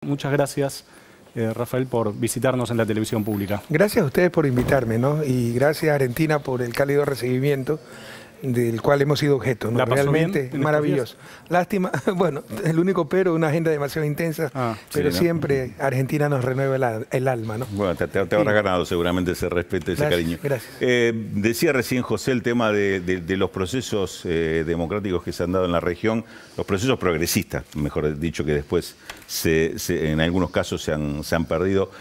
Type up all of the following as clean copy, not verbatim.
Muchas gracias, Rafael, por visitarnos en la televisión pública. Gracias a ustedes por invitarme, ¿no? Y gracias a Argentina por el cálido recibimiento del cual hemos sido objeto, ¿no? ¿La pasó Realmente bien maravilloso. Lástima, bueno, el único pero, una agenda demasiado intensa, pero sí, ¿no? Siempre Argentina nos renueva el alma, ¿no? Bueno, te habrá ganado seguramente ese respeto, ese cariño. Gracias. Decía recién José el tema de los procesos democráticos que se han dado en la región, los procesos progresistas, mejor dicho, que después en algunos casos se han perdido.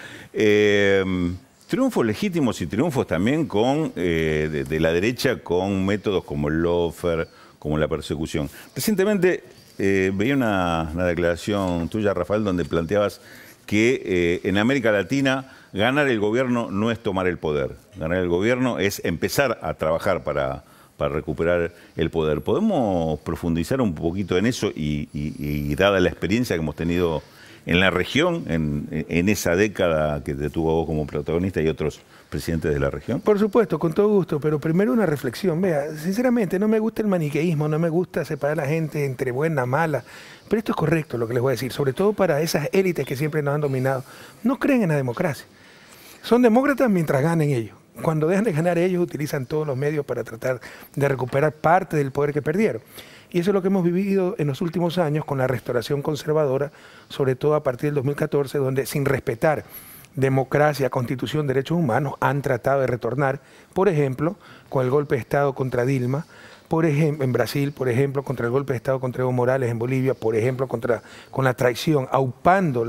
Triunfos legítimos y triunfos también de la derecha con métodos como el lawfare, como la persecución. Recientemente veía una declaración tuya, Rafael, donde planteabas que en América Latina ganar el gobierno no es tomar el poder. Ganar el gobierno es empezar a trabajar para recuperar el poder. ¿Podemos profundizar un poquito en eso y dada la experiencia que hemos tenido en la región, en esa década que te tuvo vos como protagonista y otros presidentes de la región? Por supuesto, con todo gusto, pero primero una reflexión. Vea, sinceramente no me gusta el maniqueísmo, no me gusta separar a la gente entre buena, mala, pero esto es correcto lo que les voy a decir, sobre todo para esas élites que siempre nos han dominado. No creen en la democracia. Son demócratas mientras ganen ellos. Cuando dejan de ganar ellos, utilizan todos los medios para tratar de recuperar parte del poder que perdieron. Y eso es lo que hemos vivido en los últimos años con la restauración conservadora, sobre todo a partir del 2014, donde sin respetar democracia, constitución, derechos humanos, han tratado de retornar, por ejemplo, con el golpe de Estado contra Dilma, por ejemplo, en Brasil, por ejemplo, contra el golpe de Estado contra Evo Morales en Bolivia, por ejemplo, con la traición, aupando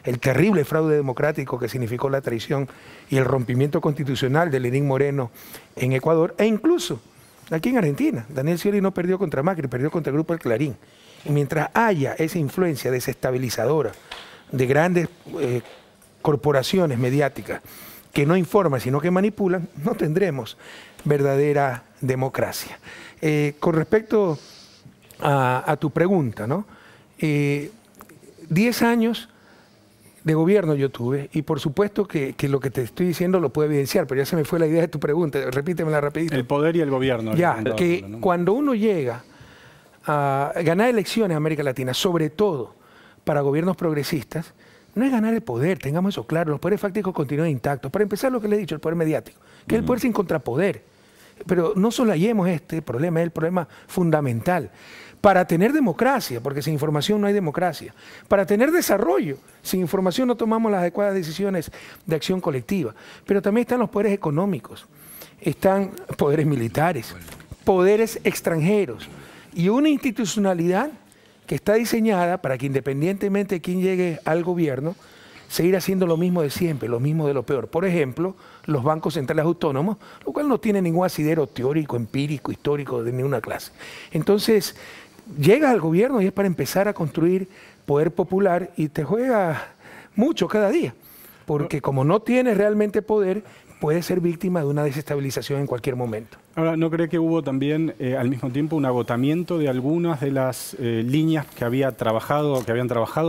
el terrible fraude democrático que significó la traición y el rompimiento constitucional de Lenín Moreno en Ecuador, e incluso aquí en Argentina. Daniel Scioli no perdió contra Macri, perdió contra el Grupo El Clarín. Y mientras haya esa influencia desestabilizadora de grandes corporaciones mediáticas que no informan, sino que manipulan, no tendremos verdadera democracia. Con respecto a tu pregunta, ¿no? 10 años de gobierno yo tuve, y por supuesto que lo que te estoy diciendo lo puedo evidenciar, pero ya se me fue la idea de tu pregunta, repítemela rapidito. El poder y el gobierno. Ya, que ¿no? Cuando uno llega a ganar elecciones en América Latina, sobre todo para gobiernos progresistas, no es ganar el poder, tengamos eso claro, los poderes fácticos continúan intactos. Para empezar, lo que le he dicho, el poder mediático, que es el poder sin contrapoder. Pero no solayemos este problema, es el problema fundamental. Para tener democracia, porque sin información no hay democracia. Para tener desarrollo, sin información no tomamos las adecuadas decisiones de acción colectiva. Pero también están los poderes económicos, están poderes militares, poderes extranjeros y una institucionalidad que está diseñada para que independientemente de quién llegue al gobierno, seguir haciendo lo mismo de siempre, lo mismo de lo peor. Por ejemplo, los bancos centrales autónomos, lo cual no tiene ningún asidero teórico, empírico, histórico de ninguna clase. Entonces, llega al gobierno y es para empezar a construir poder popular y te juega mucho cada día, porque como no tienes realmente poder, puedes ser víctima de una desestabilización en cualquier momento. Ahora, ¿no cree que hubo también al mismo tiempo un agotamiento de algunas de las líneas que habían trabajado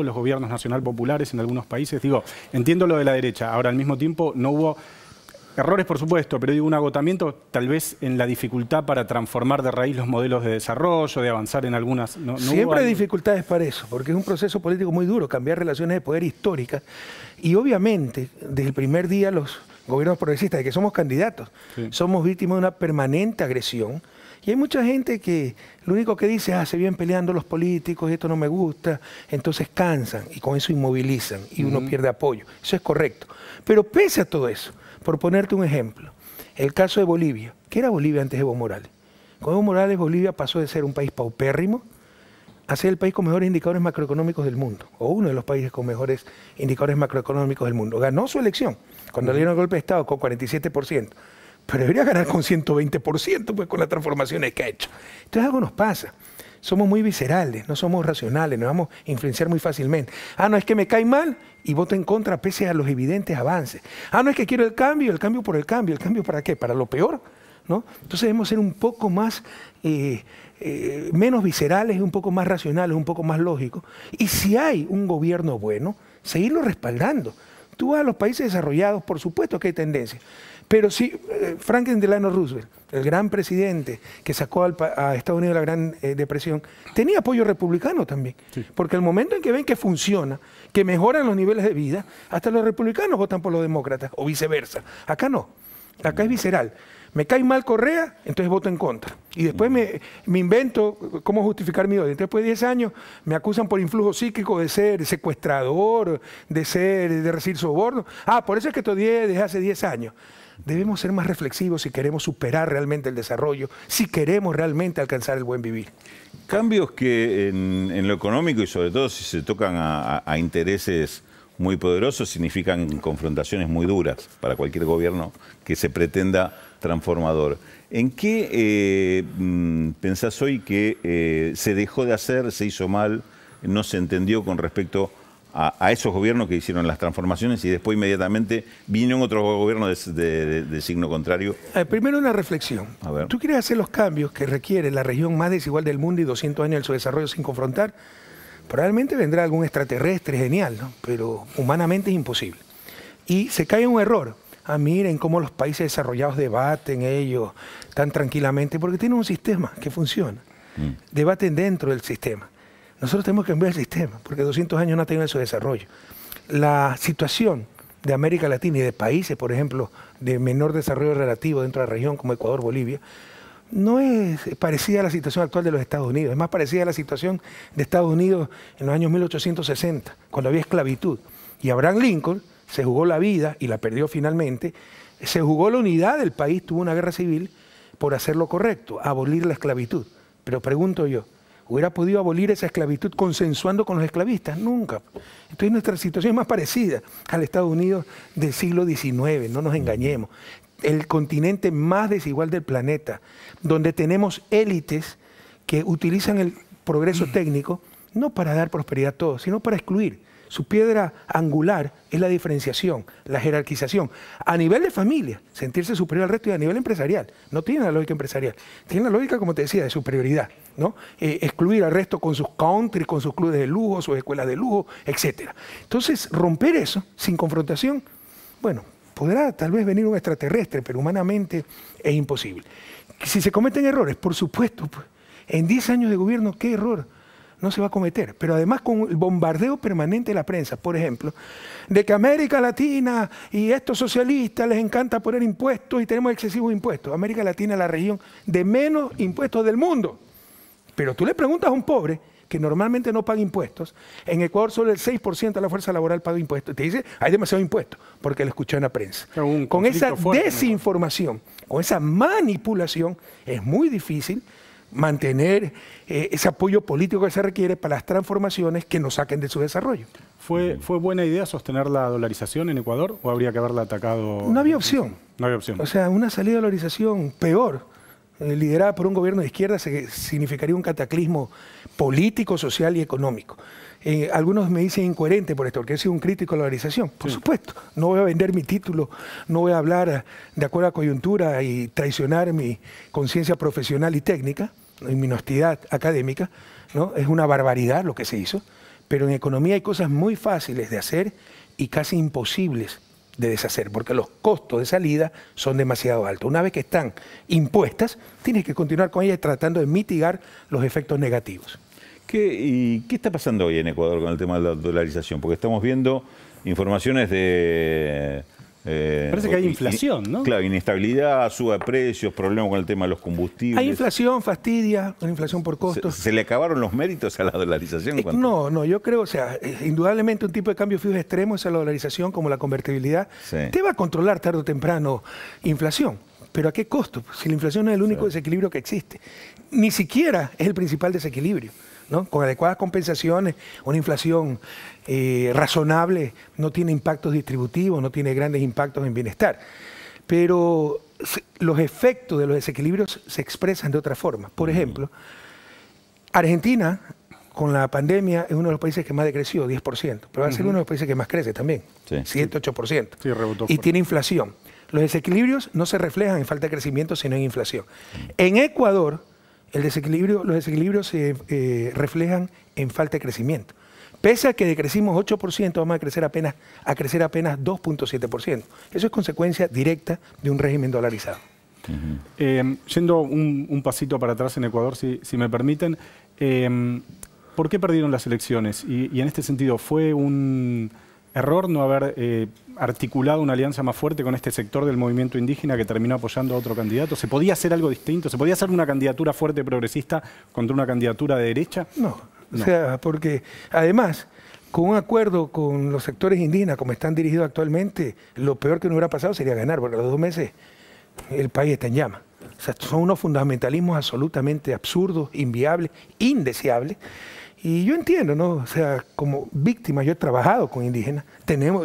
los gobiernos nacional populares en algunos países? Digo, entiendo lo de la derecha, ahora al mismo tiempo no hubo errores, por supuesto, pero digo un agotamiento tal vez en la dificultad para transformar de raíz los modelos de desarrollo, de avanzar en algunas... ¿No Siempre hay dificultades para eso, porque es un proceso político muy duro, cambiar relaciones de poder históricas. Y obviamente, desde el primer día los gobiernos progresistas, de que somos candidatos, somos víctimas de una permanente agresión. Y hay mucha gente que lo único que dice, se vienen peleando los políticos, esto no me gusta, entonces cansan y con eso inmovilizan y uno pierde apoyo. Eso es correcto. Pero pese a todo eso, por ponerte un ejemplo, el caso de Bolivia. ¿Qué era Bolivia antes de Evo Morales? Con Evo Morales, Bolivia pasó de ser un país paupérrimo a ser el país con mejores indicadores macroeconómicos del mundo, o uno de los países con mejores indicadores macroeconómicos del mundo. Ganó su elección, cuando le dieron el golpe de Estado, con 47%, pero debería ganar con 120%, pues con las transformaciones que ha hecho. Entonces algo nos pasa. Somos muy viscerales, no somos racionales, nos vamos a influenciar muy fácilmente. No, es que me cae mal y voto en contra pese a los evidentes avances. No, es que quiero el cambio por el cambio. ¿El cambio para qué? ¿Para lo peor? ¿No? Entonces debemos ser un poco más, menos viscerales, un poco más racionales, un poco más lógicos. Y si hay un gobierno bueno, seguirlo respaldando. Tú vas a los países desarrollados, por supuesto que hay tendencias. Pero sí, Franklin Delano Roosevelt, el gran presidente que sacó a Estados Unidos de la Gran Depresión, tenía apoyo republicano también. Sí. Porque el momento en que ven que funciona, que mejoran los niveles de vida. Hasta los republicanos votan por los demócratas, o viceversa. Acá no, acá es visceral. Me cae mal Correa, entonces voto en contra. Y después me invento cómo justificar mi odio. Entonces, después de 10 años, me acusan por influjo psíquico de ser secuestrador, de recibir soborno. Por eso es que te odié desde hace 10 años. Debemos ser más reflexivos si queremos superar realmente el desarrollo, si queremos realmente alcanzar el buen vivir. Cambios que en lo económico y sobre todo si se tocan a intereses muy poderosos significan confrontaciones muy duras para cualquier gobierno que se pretenda transformador. ¿En qué pensás hoy que se dejó de hacer, se hizo mal, no se entendió con respecto a esos gobiernos que hicieron las transformaciones y después inmediatamente vinieron otros gobiernos de signo contrario? Primero una reflexión. ¿Tú quieres hacer los cambios que requiere la región más desigual del mundo y 200 años de su desarrollo sin confrontar? Probablemente vendrá algún extraterrestre genial, ¿no? Pero humanamente es imposible. Y se cae en un error. Miren cómo los países desarrollados debaten ellos tan tranquilamente, porque tienen un sistema que funciona. Debaten dentro del sistema. Nosotros tenemos que cambiar el sistema, porque 200 años no ha tenido su desarrollo. La situación de América Latina y de países, por ejemplo, de menor desarrollo relativo dentro de la región, como Ecuador, Bolivia, no es parecida a la situación actual de los Estados Unidos, es más parecida a la situación de Estados Unidos en los años 1860, cuando había esclavitud. Y Abraham Lincoln se jugó la vida y la perdió finalmente, se jugó la unidad del país, tuvo una guerra civil por hacer lo correcto, abolir la esclavitud. Pero pregunto yo, ¿hubiera podido abolir esa esclavitud consensuando con los esclavistas? Nunca. Entonces nuestra situación es más parecida al Estados Unidos del siglo XIX, no nos engañemos. El continente más desigual del planeta, donde tenemos élites que utilizan el progreso técnico no para dar prosperidad a todos, sino para excluir. Su piedra angular es la diferenciación, la jerarquización. A nivel de familia, sentirse superior al resto, y a nivel empresarial. No tiene la lógica empresarial, tiene la lógica, como te decía, de superioridad, ¿no? Excluir al resto con sus country, con sus clubes de lujo, sus escuelas de lujo, etc. Entonces, romper eso sin confrontación, bueno, podrá tal vez venir un extraterrestre, pero humanamente es imposible. Si se cometen errores, por supuesto, pues, en 10 años de gobierno, ¿qué error no se va a cometer? Pero además con el bombardeo permanente de la prensa, por ejemplo, de que América Latina y estos socialistas les encanta poner impuestos y tenemos excesivos impuestos. América Latina es la región de menos impuestos del mundo. Pero tú le preguntas a un pobre que normalmente no paga impuestos, en Ecuador solo el 6% de la fuerza laboral paga impuestos. Te dice, hay demasiado impuestos, porque lo escuchó en la prensa. Con esa desinformación, con esa manipulación, es muy difícil mantener ese apoyo político que se requiere para las transformaciones que nos saquen de su desarrollo. ¿Fue buena idea sostener la dolarización en Ecuador o habría que haberla atacado? No había opción. No había opción. O sea, una salida de dolarización peor, liderada por un gobierno de izquierda, significaría un cataclismo político, social y económico. Algunos me dicen incoherente por esto, porque he sido un crítico de la dolarización. Por supuesto, no voy a vender mi título, no voy a hablar de acuerdo a coyuntura y traicionar mi conciencia profesional y técnica, y mi honestidad académica, ¿no? Es una barbaridad lo que se hizo, pero en economía hay cosas muy fáciles de hacer y casi imposibles de deshacer, porque los costos de salida son demasiado altos. Una vez que están impuestas, tienes que continuar con ellas tratando de mitigar los efectos negativos. ¿Qué está pasando hoy en Ecuador con el tema de la dolarización? Porque estamos viendo informaciones de... parece que hay inflación, ¿no? Claro, inestabilidad, suba de precios, problemas con el tema de los combustibles. Hay inflación, fastidia, una inflación por costos. ¿Se le acabaron los méritos a la dolarización? No, yo creo, o sea, indudablemente un tipo de cambio fijo extremo es la dolarización, como la convertibilidad. Sí. Te va a controlar tarde o temprano inflación. ¿Pero a qué costo? Si la inflación no es el único desequilibrio que existe. Ni siquiera es el principal desequilibrio, ¿no? Con adecuadas compensaciones, una inflación razonable no tiene impactos distributivos, no tiene grandes impactos en bienestar. Pero los efectos de los desequilibrios se expresan de otra forma. Por ejemplo, Argentina, con la pandemia, es uno de los países que más decreció, 10%, pero va a ser uno de los países que más crece también, 7-8%. Sí, rebotó y tiene inflación. Los desequilibrios no se reflejan en falta de crecimiento, sino en inflación. En Ecuador, los desequilibrios se reflejan en falta de crecimiento. Pese a que decrecimos 8%, vamos a crecer apenas 2.7%. Eso es consecuencia directa de un régimen dolarizado. Yendo un pasito para atrás en Ecuador, si me permiten, ¿por qué perdieron las elecciones? Y en este sentido, ¿fue un error no haber articulado una alianza más fuerte con este sector del movimiento indígena que terminó apoyando a otro candidato? ¿Se podía hacer algo distinto? ¿Se podía hacer una candidatura fuerte progresista contra una candidatura de derecha? No. O sea, porque además, con un acuerdo con los sectores indígenas como están dirigidos actualmente, lo peor que nos hubiera pasado sería ganar, porque a los 2 meses el país está en llamas. O sea, son unos fundamentalismos absolutamente absurdos, inviables, indeseables. Y yo entiendo, ¿no? O sea, como víctima, yo he trabajado con indígenas,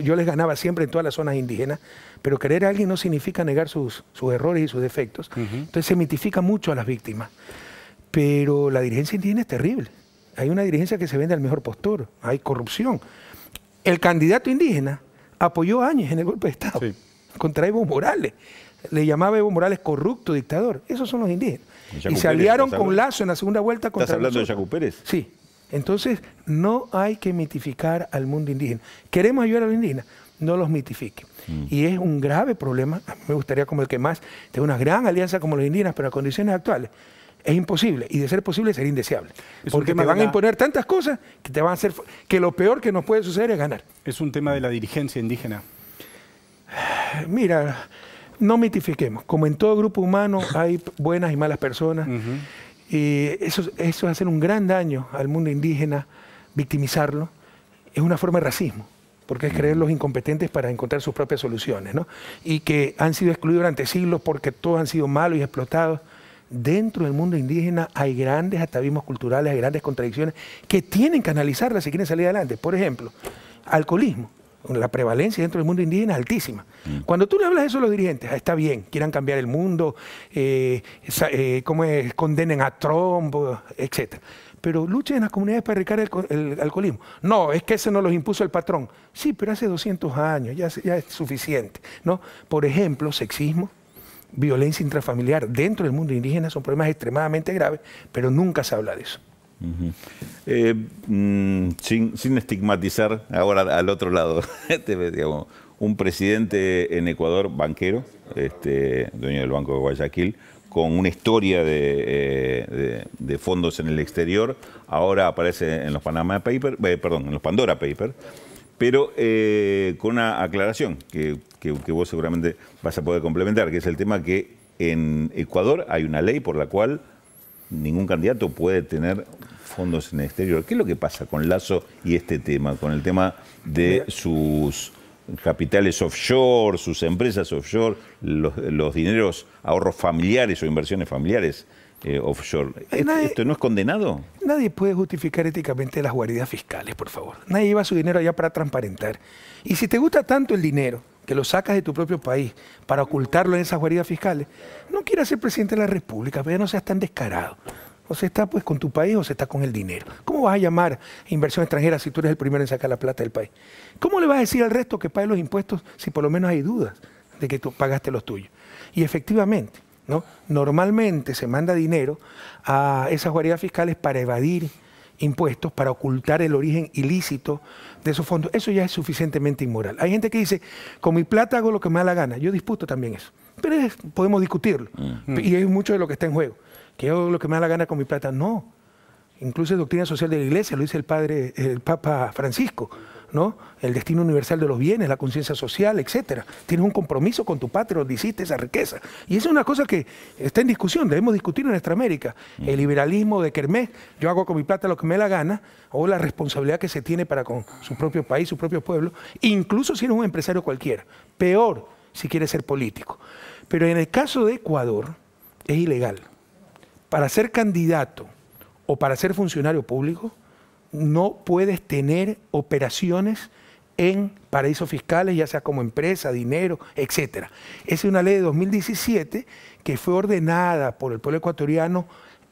yo les ganaba siempre en todas las zonas indígenas, pero querer a alguien no significa negar sus errores y sus defectos. Entonces se mitifica mucho a las víctimas. Pero la dirigencia indígena es terrible. Hay una dirigencia que se vende al mejor postor, hay corrupción. El candidato indígena apoyó a Áñez en el golpe de Estado contra Evo Morales. Le llamaba a Evo Morales corrupto, dictador. Esos son los indígenas. Y se aliaron con Lazo en la segunda vuelta contra ¿Estás hablando de Yacu Pérez? Sí. Entonces, no hay que mitificar al mundo indígena. ¿Queremos ayudar a los indígenas? No los mitifiquen. Y es un grave problema. A mí me gustaría como el que más tenga una gran alianza como los indígenas, pero a condiciones actuales es imposible. Y de ser posible sería indeseable. Porque te van a imponer tantas cosas que te van a hacer que lo peor que nos puede suceder es ganar. ¿Es un tema de la dirigencia indígena? Mira, no mitifiquemos. Como en todo grupo humano hay buenas y malas personas. Y eso es hacer un gran daño al mundo indígena, victimizarlo. Es una forma de racismo, porque es creerlos incompetentes para encontrar sus propias soluciones, ¿no? Y que han sido excluidos durante siglos porque todos han sido malos y explotados. Dentro del mundo indígena hay grandes atavismos culturales, hay grandes contradicciones que tienen que analizarlas si quieren salir adelante. Por ejemplo, alcoholismo. La prevalencia dentro del mundo indígena es altísima. Cuando tú le hablas de eso a los dirigentes, está bien, quieran cambiar el mundo, condenen a Trump, etc. Pero luchen en las comunidades para erradicar el alcoholismo. No, es que ese no los impuso el patrón. Sí, pero hace 200 años, ya es suficiente, ¿no? Por ejemplo, sexismo, violencia intrafamiliar dentro del mundo indígena son problemas extremadamente graves, pero nunca se habla de eso. Sin estigmatizar ahora al otro lado, digamos, un presidente en Ecuador, banquero, dueño del Banco de Guayaquil, con una historia de fondos en el exterior, ahora aparece en los Panama Papers, en los Pandora Papers, pero con una aclaración que vos seguramente vas a poder complementar, que es el tema que en Ecuador hay una ley por la cual ningún candidato puede tener fondos en el exterior. ¿Qué es lo que pasa con Lazo y este tema? Con el tema de sus capitales offshore, sus empresas offshore, los dineros, ahorros familiares o inversiones familiares offshore. ¿Esto no es condenado? Nadie puede justificar éticamente las guaridas fiscales, por favor. Nadie lleva su dinero allá para transparentar. Y si te gusta tanto el dinero, que lo sacas de tu propio país para ocultarlo en esas guaridas fiscales, no quieras ser presidente de la República, pero ya no seas tan descarado. O se está pues con tu país o se está con el dinero. ¿Cómo vas a llamar inversión extranjera si tú eres el primero en sacar la plata del país? ¿Cómo le vas a decir al resto que pague los impuestos si por lo menos hay dudas de que tú pagaste los tuyos? Y efectivamente, ¿no? Normalmente se manda dinero a esas guaridas fiscales para evadir impuestos, para ocultar el origen ilícito de esos fondos. Eso ya es suficientemente inmoral. Hay gente que dice, con mi plata hago lo que me da la gana. Yo disputo también eso. Pero podemos discutirlo. Y es mucho de lo que está en juego. Que yo hago lo que me da la gana con mi plata. No. Incluso es doctrina social de la Iglesia, lo dice el Papa Francisco, ¿no? El destino universal de los bienes, la conciencia social, etcétera. Tienes un compromiso con tu patria donde hiciste esa riqueza. Y esa es una cosa que está en discusión, debemos discutir en nuestra América. El liberalismo de Kermés, yo hago con mi plata lo que me da la gana, o la responsabilidad que se tiene para con su propio país, su propio pueblo, incluso si eres un empresario cualquiera. Peor si quieres ser político. Pero en el caso de Ecuador es ilegal. Para ser candidato o para ser funcionario público, no puedes tener operaciones en paraísos fiscales, ya sea como empresa, dinero, etc. Esa es una ley de 2017 que fue ordenada por el pueblo ecuatoriano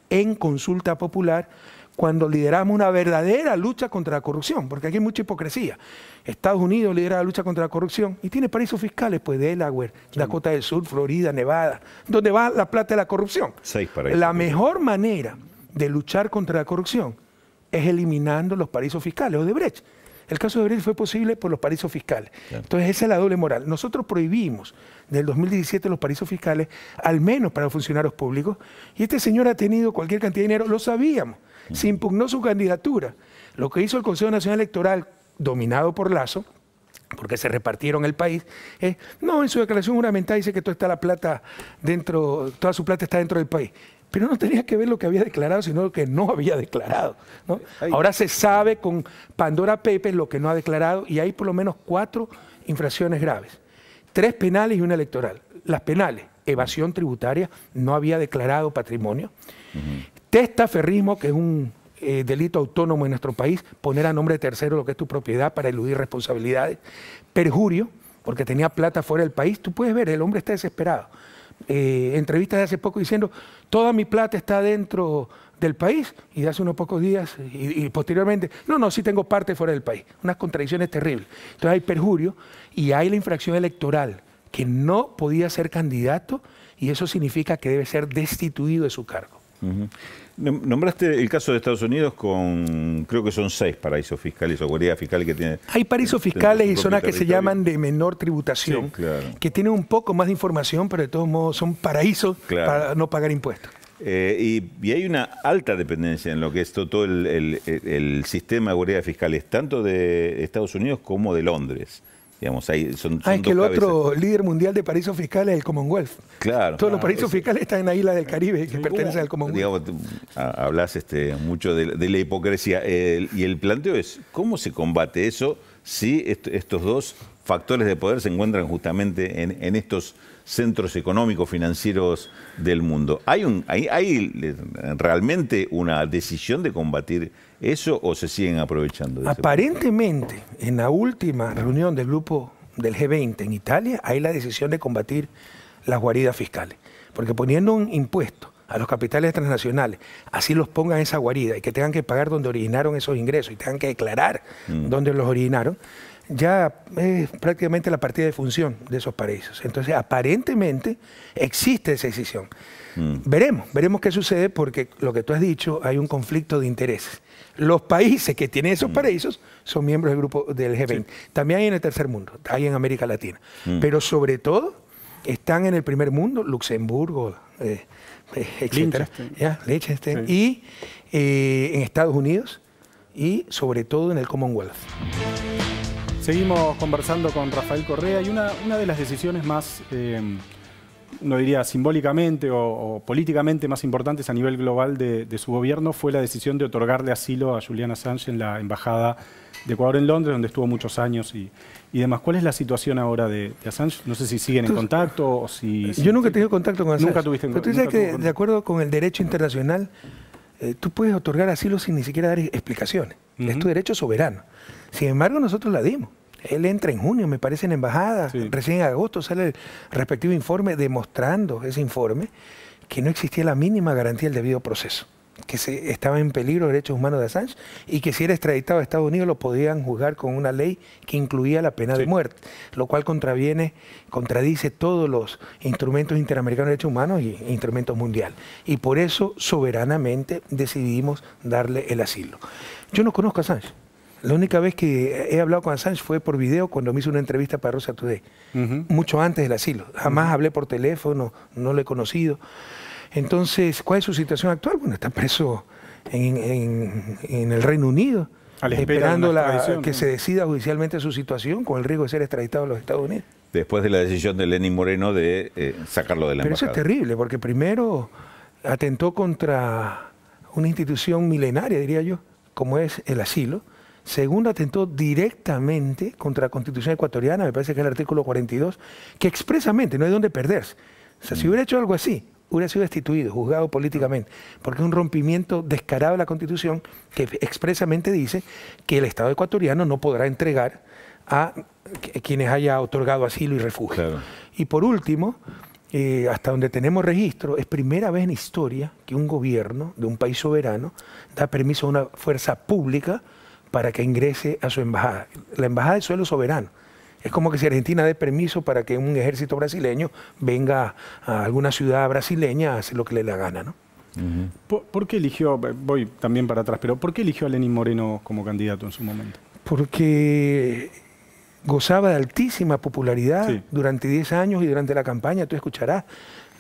en consulta popular cuando lideramos una verdadera lucha contra la corrupción, porque aquí hay mucha hipocresía. Estados Unidos lidera la lucha contra la corrupción y tiene paraísos fiscales, pues Delaware, Dakota del Sur, Florida, Nevada, donde va la plata de la corrupción. 6 paraísos. La mejor manera de luchar contra la corrupción es eliminando los paraísos fiscales, Odebrecht. El caso de Odebrecht fue posible por los paraísos fiscales. Claro. Entonces esa es la doble moral. Nosotros prohibimos del 2017 los paraísos fiscales, al menos para los funcionarios públicos, y este señor ha tenido cualquier cantidad de dinero, lo sabíamos. se impugnó su candidatura. Lo que hizo el Consejo Nacional Electoral, dominado por Lazo, porque se repartieron el país, no, en su declaración juramentada dice que toda está la plata dentro, toda su plata está dentro del país. Pero no tenía que ver lo que había declarado, sino lo que no había declarado, ¿no? Ahora se sabe con Pandora Papers lo que no ha declarado y hay por lo menos 4 infracciones graves. 3 penales y 1 electoral. Las penales, evasión tributaria, no había declarado patrimonio. Testaferrismo, que es un delito autónomo en nuestro país, poner a nombre de tercero lo que es tu propiedad para eludir responsabilidades. Perjurio, porque tenía plata fuera del país. Tú puedes ver, el hombre está desesperado. Entrevistas de hace poco diciendo, toda mi plata está dentro del país, y de hace unos pocos días, y posteriormente, no, sí tengo parte fuera del país. Unas contradicciones terribles. Entonces hay perjurio y hay la infracción electoral, que no podía ser candidato, y eso significa que debe ser destituido de su cargo. Nombraste el caso de Estados Unidos con, creo que son 6 paraísos fiscales o guaridas fiscales que tiene. Hay paraísos fiscales y zonas que se llaman de menor tributación, sí, claro, que tienen un poco más de información, pero de todos modos son paraísos, claro, para no pagar impuestos. Y hay una alta dependencia en lo que es todo el sistema de guaridas fiscales, tanto de Estados Unidos como de Londres. Digamos, son es que el otro líder mundial de paraísos fiscales es el Commonwealth. Claro. Todos los paraísos fiscales están en la isla del Caribe que pertenecen al Commonwealth. Digamos, hablas mucho de la hipocresía. Y el planteo es, ¿cómo se combate eso si estos dos factores de poder se encuentran justamente en estos centros económicos, financieros del mundo? ¿Hay realmente una decisión de combatir eso o se siguen aprovechando de Aparentemente, en la última reunión del grupo del G20 en Italia, hay la decisión de combatir las guaridas fiscales. Porque poniendo un impuesto a los capitales transnacionales, así los pongan en esa guarida y que tengan que pagar donde originaron esos ingresos y tengan que declarar dónde los originaron, ya es prácticamente la partida de función de esos paraísos. Entonces, aparentemente, existe esa decisión. Veremos qué sucede, porque lo que tú has dicho, hay un conflicto de intereses. Los países que tienen esos paraísos son miembros del grupo del G20. Sí. También hay en el tercer mundo, hay en América Latina. Pero sobre todo, están en el primer mundo, Luxemburgo, etcétera, Liechtenstein, y en Estados Unidos, y sobre todo en el Commonwealth. Seguimos conversando con Rafael Correa, y una de las decisiones más, uno diría simbólicamente o políticamente más importantes a nivel global de su gobierno fue la decisión de otorgarle asilo a Julian Assange en la Embajada de Ecuador en Londres, donde estuvo muchos años y demás. ¿Cuál es la situación ahora de Assange? No sé si siguen en contacto o si... Yo nunca he tenido contacto con Assange. Nunca tuviste contacto. Pero tú sabes que, de acuerdo con el derecho internacional, tú puedes otorgar asilo sin ni siquiera dar explicaciones. Es tu derecho soberano. Sin embargo, nosotros la dimos. Él entra en junio, me parece, en embajada. Sí. Recién en agosto sale el respectivo informe demostrando ese informe que no existía la mínima garantía del debido proceso, que estaba en peligro los derechos humanos de Assange y que si era extraditado a Estados Unidos lo podían juzgar con una ley que incluía la pena de muerte, lo cual contradice todos los instrumentos interamericanos de derechos humanos y instrumentos mundiales. Y por eso, soberanamente, decidimos darle el asilo. Yo no conozco a Assange. La única vez que he hablado con Assange fue por video cuando me hizo una entrevista para Russia Today, mucho antes del asilo. Jamás hablé por teléfono, no lo he conocido. Entonces, ¿cuál es su situación actual? Bueno, está preso en el Reino Unido, esperando que se decida judicialmente su situación, con el riesgo de ser extraditado a los Estados Unidos. Después de la decisión de Lenín Moreno de sacarlo de la embajada. Pero eso es terrible, porque primero atentó contra una institución milenaria, diría yo, como es el asilo. Segundo, atentó directamente contra la Constitución ecuatoriana, me parece que es el artículo 42, que expresamente no hay dónde perderse. O sea, si hubiera hecho algo así, hubiera sido destituido, juzgado políticamente, porque es un rompimiento descarado de la Constitución que expresamente dice que el Estado ecuatoriano no podrá entregar a quienes haya otorgado asilo y refugio. Claro. Y por último, hasta donde tenemos registro, es primera vez en historia que un gobierno de un país soberano da permiso a una fuerza pública para que ingrese a su embajada. La embajada es suelo soberano. Es como que si Argentina dé permiso para que un ejército brasileño venga a alguna ciudad brasileña a hacer lo que le dé la gana, ¿no? ¿Por qué eligió, voy también para atrás, pero por qué eligió a Lenín Moreno como candidato en su momento? Porque gozaba de altísima popularidad durante 10 años y durante la campaña, tú escucharás,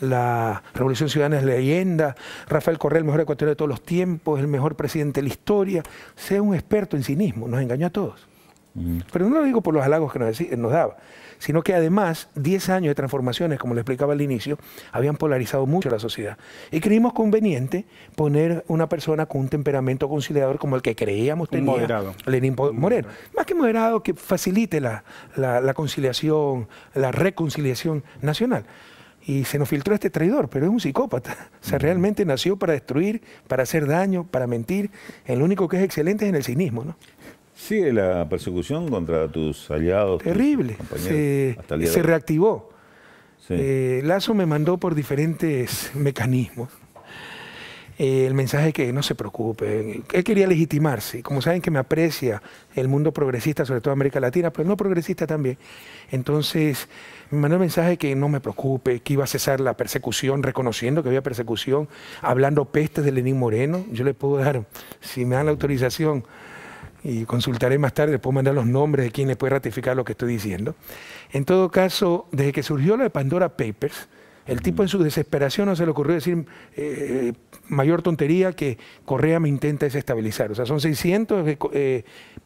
la Revolución Ciudadana es leyenda, Rafael Correa el mejor ecuatoriano de todos los tiempos, el mejor presidente de la historia, sea un experto en cinismo, nos engañó a todos. Pero no lo digo por los halagos que nos daba, sino que además 10 años de transformaciones, como le explicaba al inicio, habían polarizado mucho la sociedad. Y creímos conveniente poner una persona con un temperamento conciliador como el que creíamos tenía moderado. Lenín Moreno. Más que moderado, que facilite la conciliación, la reconciliación nacional. Y se nos filtró este traidor, pero es un psicópata. O sea, realmente nació para destruir, para hacer daño, para mentir. Lo único que es excelente es en el cinismo, ¿no? ¿Sigue la persecución contra tus aliados? Terrible. Se reactivó. Sí. Lazo me mandó por diferentes mecanismos el mensaje que no se preocupe. Él quería legitimarse. Como saben que me aprecia el mundo progresista, sobre todo América Latina, pero no progresista también. Entonces me mandó el mensaje que no me preocupe, que iba a cesar la persecución, reconociendo que había persecución, hablando pestes de Lenín Moreno. Yo le puedo dar, si me dan la autorización, y consultaré más tarde, le puedo mandar los nombres de quien le puede ratificar lo que estoy diciendo. En todo caso, desde que surgió lo de Pandora Papers, el tipo en su desesperación no se le ocurrió decir mayor tontería que Correa me intenta desestabilizar. O sea, son 600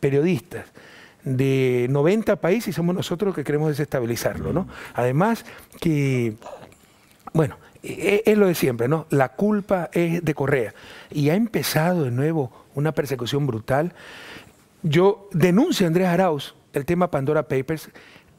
periodistas de 90 países y somos nosotros que queremos desestabilizarlo, ¿no? Además que, bueno, es lo de siempre, ¿no? La culpa es de Correa. Y ha empezado de nuevo una persecución brutal. Yo denuncio a Andrés Arauz el tema Pandora Papers.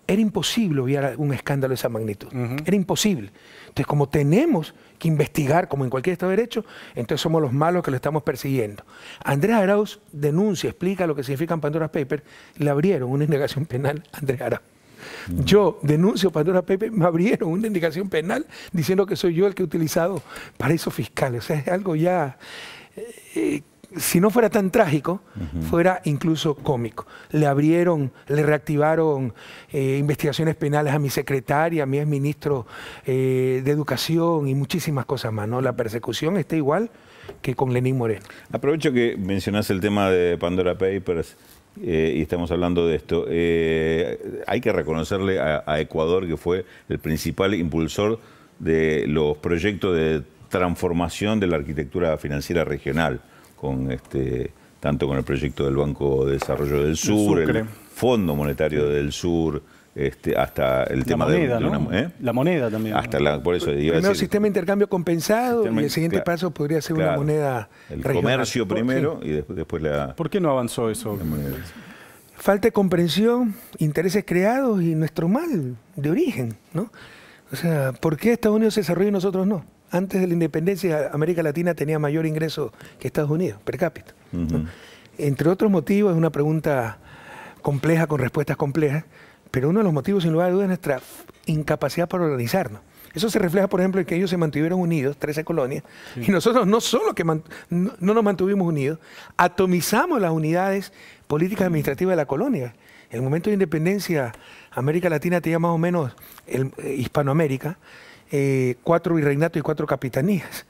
Era imposible obviar un escándalo de esa magnitud. Era imposible. Entonces, como tenemos que investigar, como en cualquier Estado de Derecho, entonces somos los malos que lo estamos persiguiendo. Andrés Arauz denuncia, explica lo que significan Pandora Papers, le abrieron una indagación penal a Andrés Arauz. Yo denuncio Pandora Papers, me abrieron una indagación penal diciendo que soy yo el que he utilizado paraísos fiscales. O sea, es algo ya... si no fuera tan trágico, fuera incluso cómico. Le reactivaron investigaciones penales a mi secretaria, a mi exministro de Educación y muchísimas cosas más, ¿no? La persecución está igual que con Lenín Moreno. Aprovecho que mencionás el tema de Pandora Papers y estamos hablando de esto. Hay que reconocerle a Ecuador que fue el principal impulsor de los proyectos de transformación de la arquitectura financiera regional, tanto con el proyecto del Banco de Desarrollo del Sur, el Fondo Monetario del Sur, hasta el tema moneda, ¿no? La moneda también. Por eso digo, primero sistema de intercambio compensado y el siguiente paso podría ser una moneda el regional. Comercio primero y después la... ¿Por qué no avanzó eso? Falta de comprensión, intereses creados y nuestro mal de origen, ¿no? O sea, ¿por qué Estados Unidos se desarrolla y nosotros no? Antes de la independencia, América Latina tenía mayor ingreso que Estados Unidos, per cápita, ¿no? Entre otros motivos, es una pregunta compleja con respuestas complejas, pero uno de los motivos, sin lugar a dudas, es nuestra incapacidad para organizarnos. Eso se refleja, por ejemplo, en que ellos se mantuvieron unidos, 13 colonias, y nosotros no solo que no nos mantuvimos unidos, atomizamos las unidades políticas administrativas de la colonia. En el momento de independencia, América Latina tenía más o menos, Hispanoamérica, 4 virreinatos y 4 capitanías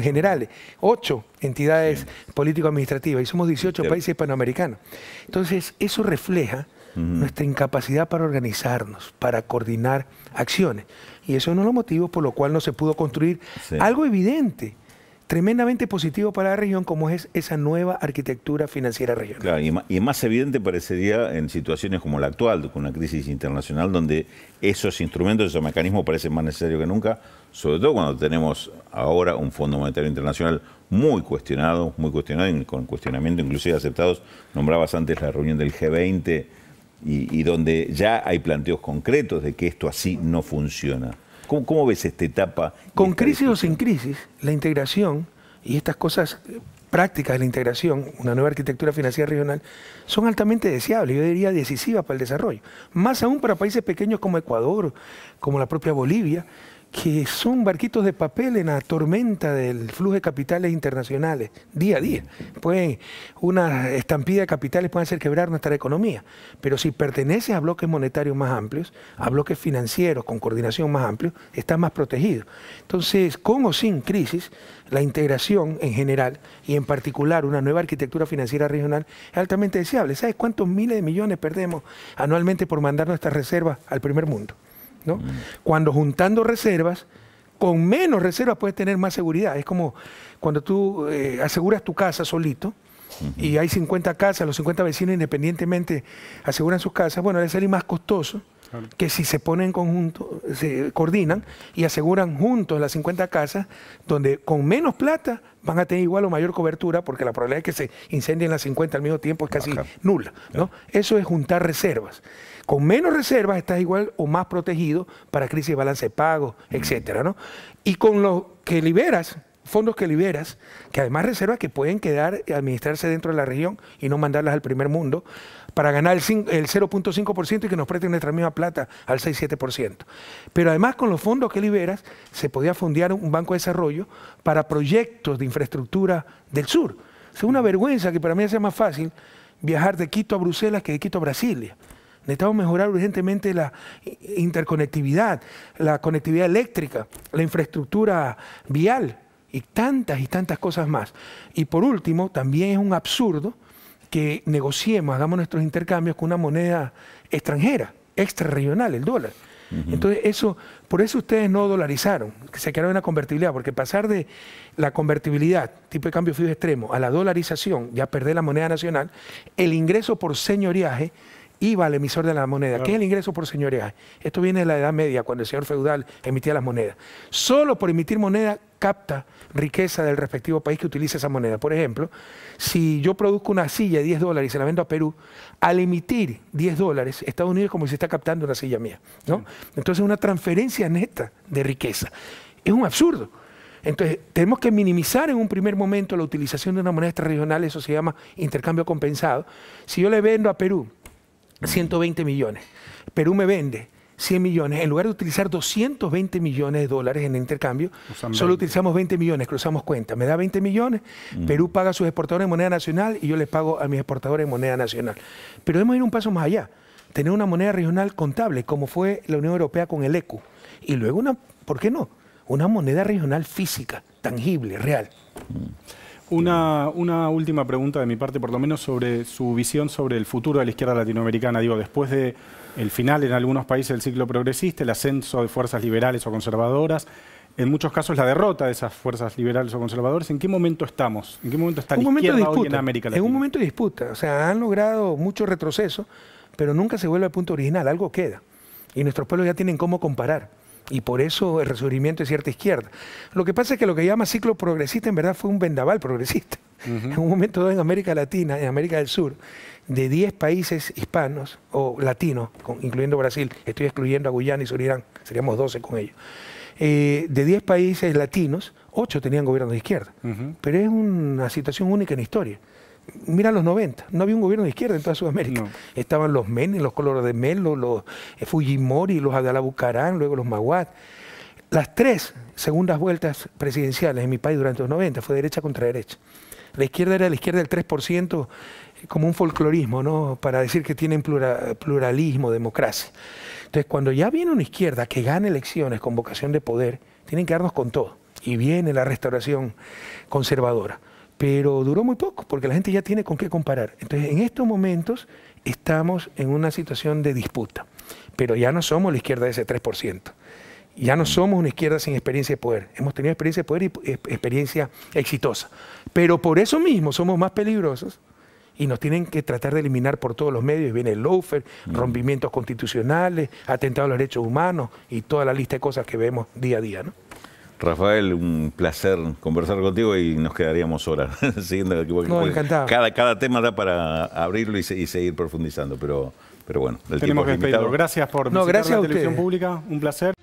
generales, 8 entidades político-administrativas y somos 18 países hispanoamericanos. Entonces, eso refleja nuestra incapacidad para organizarnos, para coordinar acciones. Y eso es uno de los motivos por los cuales no se pudo construir algo evidente, tremendamente positivo para la región, como es esa nueva arquitectura financiera regional. Claro, y más evidente parecería en situaciones como la actual, con una crisis internacional, donde esos instrumentos, esos mecanismos parecen más necesarios que nunca, sobre todo cuando tenemos ahora un Fondo Monetario Internacional muy cuestionado y con cuestionamiento inclusive aceptados. Nombrabas antes la reunión del G20 y donde ya hay planteos concretos de que esto así no funciona. ¿Cómo ves esta etapa? Con crisis o sin crisis, la integración y estas cosas prácticas de la integración, una nueva arquitectura financiera regional, son altamente deseables, yo diría decisivas para el desarrollo. Más aún para países pequeños como Ecuador, como la propia Bolivia, que son barquitos de papel en la tormenta del flujo de capitales internacionales, día a día. Una estampida de capitales puede hacer quebrar nuestra economía, pero si perteneces a bloques monetarios más amplios, a bloques financieros con coordinación más amplios, estás más protegido. Entonces, con o sin crisis, la integración en general y en particular una nueva arquitectura financiera regional es altamente deseable. ¿Sabes cuántos miles de millones perdemos anualmente por mandar nuestras reservas al primer mundo? ¿no? Cuando juntando reservas Con menos reservas puedes tener más seguridad. Es como cuando tú aseguras tu casa solito, y hay 50 casas, los 50 vecinos independientemente aseguran sus casas, bueno, debe salir más costoso que si se ponen en conjunto, se coordinan y aseguran juntos las 50 casas, donde con menos plata van a tener igual o mayor cobertura, porque la probabilidad de que se incendien las 50 al mismo tiempo es casi nula, ¿no? Eso es juntar reservas. Con menos reservas estás igual o más protegido para crisis de balance de pago, etcétera, ¿no? Y con lo que liberas, fondos que liberas, que además reservas que pueden quedar y administrarse dentro de la región y no mandarlas al primer mundo, para ganar el 0.5% y que nos presten nuestra misma plata al 6-7%. Pero además con los fondos que liberas se podía fondear un banco de desarrollo para proyectos de infraestructura del sur. Es una vergüenza que para mí sea más fácil viajar de Quito a Bruselas que de Quito a Brasilia. Necesitamos mejorar urgentemente la interconectividad, la conectividad eléctrica, la infraestructura vial y tantas cosas más. Y por último, también es un absurdo que negociemos, hagamos nuestros intercambios con una moneda extranjera, extrarregional, el dólar. Entonces, por eso ustedes no dolarizaron, que se quedaron en la convertibilidad, porque pasar de la convertibilidad, tipo de cambio fijo extremo, a la dolarización, ya perder la moneda nacional, el ingreso por señoriaje iba al emisor de la moneda. Claro. ¿Qué es el ingreso por señoriaje? Esto viene de la Edad Media, cuando el señor feudal emitía las monedas. Solo por emitir moneda capta riqueza del respectivo país que utiliza esa moneda. Por ejemplo, si yo produzco una silla de $10 y se la vendo a Perú, al emitir $10, Estados Unidos es como si está captando una silla mía, ¿no? Entonces es una transferencia neta de riqueza. Es un absurdo. Entonces, tenemos que minimizar en un primer momento la utilización de una moneda extrarregional, eso se llama intercambio compensado. Si yo le vendo a Perú 120 millones, Perú me vende 100 millones, en lugar de utilizar 220 millones de dólares en intercambio, solo utilizamos 20 millones, cruzamos cuenta. Me da 20 millones, Perú paga a sus exportadores en moneda nacional y yo les pago a mis exportadores en moneda nacional. Pero debemos ir un paso más allá, tener una moneda regional contable, como fue la Unión Europea con el ECU. Y luego, ¿por qué no? Una moneda regional física, tangible, real. Una última pregunta de mi parte, por lo menos sobre su visión sobre el futuro de la izquierda latinoamericana. Digo, después de el final en algunos países del ciclo progresista, el ascenso de fuerzas liberales o conservadoras, en muchos casos la derrota de esas fuerzas liberales o conservadoras, ¿en qué momento estamos? ¿En qué momento está la izquierda hoy en América Latina? En un momento de disputa. O sea, han logrado mucho retroceso, pero nunca se vuelve al punto original, algo queda. Y nuestros pueblos ya tienen cómo comparar. Y por eso el resurgimiento de cierta izquierda. Lo que pasa es que lo que llama ciclo progresista en verdad fue un vendaval progresista. En un momento dado en América Latina, en América del Sur, de 10 países hispanos o latinos, incluyendo Brasil, estoy excluyendo a Guyana y Surinam, seríamos 12 con ellos, de 10 países latinos, 8 tenían gobiernos de izquierda. Pero es una situación única en la historia. Mira los 90, no había un gobierno de izquierda en toda Sudamérica. No. Estaban los Menem, los Collor de Mello, los Fujimori, los Abdalá Bucaram, luego los Maguad. Las 3 segundas vueltas presidenciales en mi país durante los 90 fue derecha contra derecha. La izquierda era la izquierda del 3%, como un folclorismo, ¿no? Para decir que tienen pluralismo, democracia. Entonces, cuando ya viene una izquierda que gana elecciones con vocación de poder, tienen que darnos con todo. Y viene la restauración conservadora. Pero duró muy poco, porque la gente ya tiene con qué comparar. Entonces, en estos momentos estamos en una situación de disputa. Pero ya no somos la izquierda de ese 3%. Ya no somos una izquierda sin experiencia de poder. Hemos tenido experiencia de poder y experiencia exitosa. Pero por eso mismo somos más peligrosos y nos tienen que tratar de eliminar por todos los medios. Viene el lawfare, rompimientos constitucionales, atentados a los derechos humanos y toda la lista de cosas que vemos día a día, ¿no? Rafael, un placer conversar contigo y nos quedaríamos horas siguiendo. No, encantado. Cada tema da para abrirlo y seguir profundizando, pero bueno. Tenemos que despedirlo. Gracias por visitar la televisión pública, un placer.